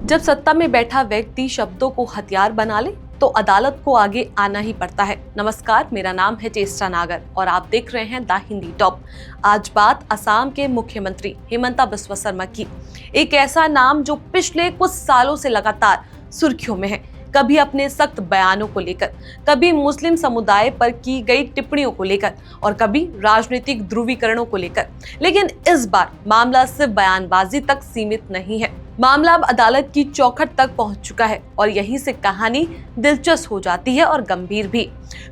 जब सत्ता में बैठा व्यक्ति शब्दों को हथियार बना ले तो अदालत को आगे आना ही पड़ता है। नमस्कार, मेरा नाम है चेष्टा नागर और आप देख रहे हैं द हिंदी टॉप। आज बात असम के मुख्यमंत्री हिमंता बिस्वा शर्मा की। एक ऐसा नाम जो पिछले कुछ सालों से लगातार सुर्खियों में है, कभी अपने सख्त बयानों को लेकर, कभी मुस्लिम समुदाय पर की गई टिप्पणियों को लेकर और कभी राजनीतिक ध्रुवीकरणों को लेकर। लेकिन इस बार मामला सिर्फ बयानबाजी तक सीमित नहीं है, मामला अब अदालत की चौखट तक पहुंच चुका है और यहीं से कहानी दिलचस्प हो जाती है और गंभीर भी।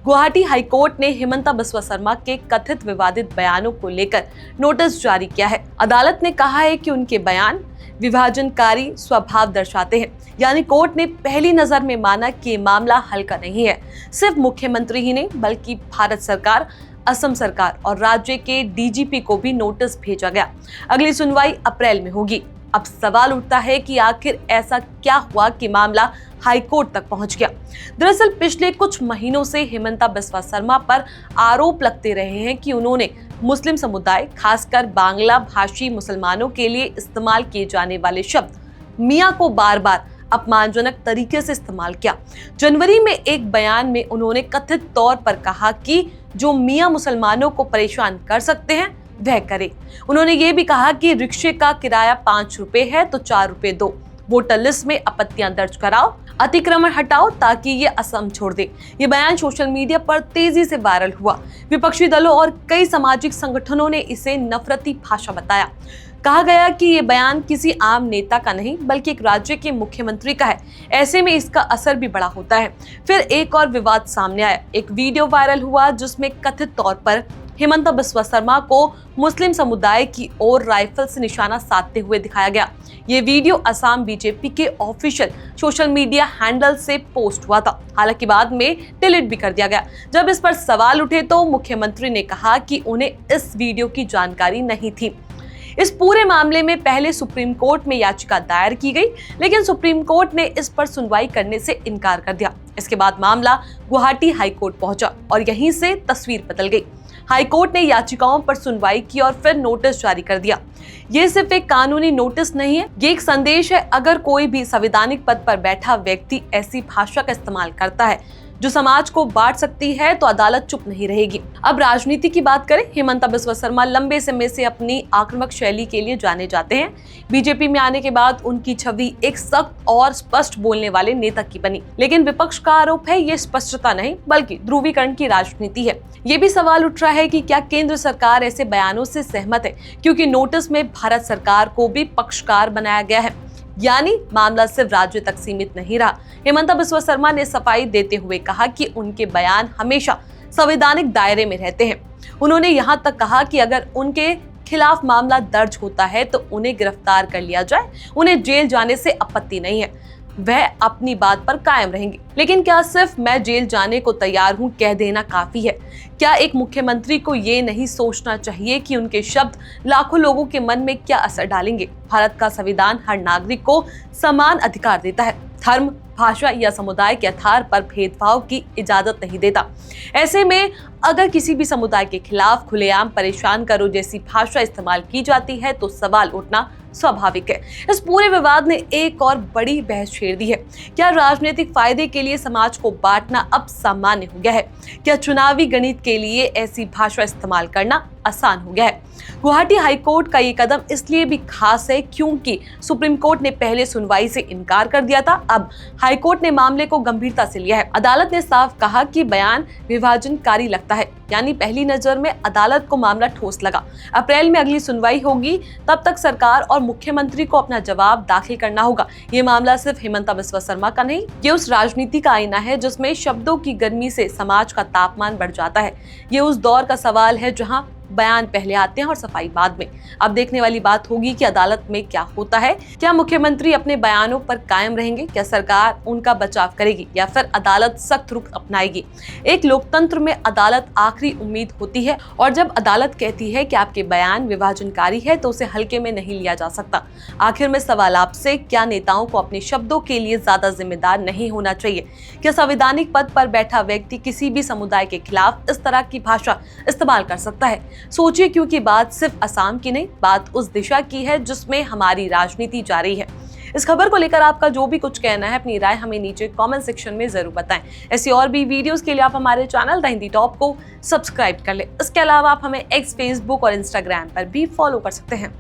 गुवाहाटी हाईकोर्ट ने हिमंता बिस्वा शर्मा के कथित विवादित बयानों को लेकर नोटिस जारी किया है। अदालत ने कहा है कि उनके बयान विभाजनकारी स्वभाव दर्शाते हैं। यानी कोर्ट ने पहली नजर में माना कि ये मामला हल्का नहीं है। सिर्फ मुख्यमंत्री ही नहीं बल्कि भारत सरकार, असम सरकार और राज्य के डीजीपी को भी नोटिस भेजा गया। अगली सुनवाई अप्रैल में होगी। अब सवाल उठता है कि आखिर ऐसा क्या हुआ कि मामला हाईकोर्ट तक पहुंच गया। दरअसल पिछले कुछ महीनों से हिमंता बिस्वा शर्मा पर आरोप लगते रहे हैं कि उन्होंने मुस्लिम समुदाय, खासकर बांग्ला भाषी मुसलमानों के लिए इस्तेमाल किए जाने वाले शब्द मियां को बार बार अपमानजनक तरीके से इस्तेमाल किया। जनवरी में एक बयान में उन्होंने कथित तौर पर कहा कि जो मियां मुसलमानों को परेशान कर सकते हैं वह करे। उन्होंने ये भी कहा कि रिक्शे का किराया 5 रुपए है तो 4 रुपए दो, वोटर लिस्ट में आपत्तियां दर्ज कराओ, अतिक्रमण हटाओ ताकि ये असम छोड़ दे। ये बयान सोशल मीडिया पर तेजी से वायरल हुआ। विपक्षी दलों और कई सामाजिक संगठनों ने इसे नफरती भाषा बताया। कहा गया कि ये बयान किसी आम नेता का नहीं बल्कि एक राज्य के मुख्यमंत्री का है। ऐसे में इसका असर भी बड़ा होता है। फिर एक और विवाद सामने आया। एक वीडियो वायरल हुआ जिसमें कथित तौर पर हिमंता बिस्वा शर्मा को मुस्लिम समुदाय की ओर राइफल से निशाना साधते हुए दिखाया गया। ये वीडियो असम बीजेपी के ऑफिशियल सोशल मीडिया हैंडल से पोस्ट हुआ था। हालांकि बाद में डिलीट भी कर दिया गया। जब इस पर सवाल उठे तो मुख्यमंत्री ने कहा कि उन्हें इस वीडियो की जानकारी नहीं थी। इस पूरे मामले में पहले सुप्रीम कोर्ट में याचिका दायर की गई, लेकिन सुप्रीम कोर्ट ने इस पर सुनवाई करने से इनकार कर दिया। इसके बाद मामला गुवाहाटी हाईकोर्ट पहुंचा और यहीं से तस्वीर बदल गई। हाईकोर्ट ने याचिकाओं पर सुनवाई की और फिर नोटिस जारी कर दिया। ये सिर्फ एक कानूनी नोटिस नहीं है, ये एक संदेश है। अगर कोई भी संवैधानिक पद पर बैठा व्यक्ति ऐसी भाषा का इस्तेमाल करता है जो समाज को बांट सकती है तो अदालत चुप नहीं रहेगी। अब राजनीति की बात करें, हिमंता बिस्वा शर्मा लंबे समय से अपनी आक्रामक शैली के लिए जाने जाते हैं। बीजेपी में आने के बाद उनकी छवि एक सख्त और स्पष्ट बोलने वाले नेता की बनी। लेकिन विपक्ष का आरोप है ये स्पष्टता नहीं बल्कि ध्रुवीकरण की राजनीति है। ये भी सवाल उठ रहा है कि क्या केंद्र सरकार ऐसे बयानों से सहमत है, क्योंकि नोटिस में भारत सरकार को भी पक्षकार बनाया गया है। यानी मामला सिर्फ राज्य तक सीमित नहीं रहा। हिमंता बिस्वा शर्मा ने सफाई देते हुए कहा कि उनके बयान हमेशा संवैधानिक दायरे में रहते हैं। उन्होंने यहाँ तक कहा कि अगर उनके खिलाफ मामला दर्ज होता है तो उन्हें गिरफ्तार कर लिया जाए, उन्हें जेल जाने से आपत्ति नहीं है, वह अपनी बात पर कायम रहेंगे। लेकिन क्या सिर्फ मैं जेल जाने को तैयार हूं कह देना काफी है? क्या एक मुख्यमंत्री को ये नहीं सोचना चाहिए कि उनके शब्द लाखों लोगों के मन में क्या असर डालेंगे? भारत का संविधान हर नागरिक को समान अधिकार देता है, धर्म, भाषा या समुदाय के आधार पर भेदभाव की इजाजत नहीं देता। ऐसे में अगर किसी भी समुदाय के खिलाफ खुलेआम परेशान करो जैसी भाषा इस्तेमाल की जाती है तो सवाल उठना स्वाभाविक है। इस पूरे विवाद ने एक और बड़ी बहस छेड़ दी है। क्या राजनीतिक फायदे के लिए समाज को बांटना अब सामान्य हो गया है? क्या चुनावी गणित के लिए ऐसी भाषा इस्तेमाल करना आसान हो गया है? गुवाहाटी हाईकोर्ट का ये कदम इसलिए भी खास है क्योंकि सुप्रीम कोर्ट ने पहले सुनवाई से इनकार कर दिया था। अब हाईकोर्ट ने मामले को गंभीरता से लिया है। अदालत ने साफ कहा कि बयान विभाजनकारी लगता है। यानी पहली नजर में अदालत को मामला ठोस लगा। अप्रैल में अगली सुनवाई होगी, तब तक सरकार और मुख्यमंत्री को अपना जवाब दाखिल करना होगा। ये मामला सिर्फ हिमंता बिस्वा शर्मा का नहीं, ये उस राजनीति का आईना है जिसमें शब्दों की गर्मी से समाज का तापमान बढ़ जाता है। ये उस दौर का सवाल है जहां बयान पहले आते हैं और सफाई बाद में। अब देखने वाली बात होगी कि अदालत में क्या होता है। क्या मुख्यमंत्री अपने बयानों पर कायम रहेंगे? क्या सरकार उनका बचाव करेगी या फिर अदालत सख्त रुख अपनाएगी? एक लोकतंत्र में अदालत आखिरी उम्मीद होती है और जब अदालत कहती है कि आपके बयान विभाजनकारी है तो उसे हल्के में नहीं लिया जा सकता। आखिर में सवाल आपसे, क्या नेताओं को अपने शब्दों के लिए ज्यादा जिम्मेदार नहीं होना चाहिए? क्या संवैधानिक पद पर बैठा व्यक्ति किसी भी समुदाय के खिलाफ इस तरह की भाषा इस्तेमाल कर सकता है? सोचिए, क्योंकि बात सिर्फ असम की नहीं, बात उस दिशा की है जिसमें हमारी राजनीति जा रही है। इस खबर को लेकर आपका जो भी कुछ कहना है, अपनी राय हमें नीचे कमेंट सेक्शन में जरूर बताएं। ऐसी और भी वीडियोस के लिए आप हमारे चैनल द हिंदी टॉप को सब्सक्राइब कर लें। इसके अलावा आप हमें एक्स, फेसबुक और इंस्टाग्राम पर भी फॉलो कर सकते हैं।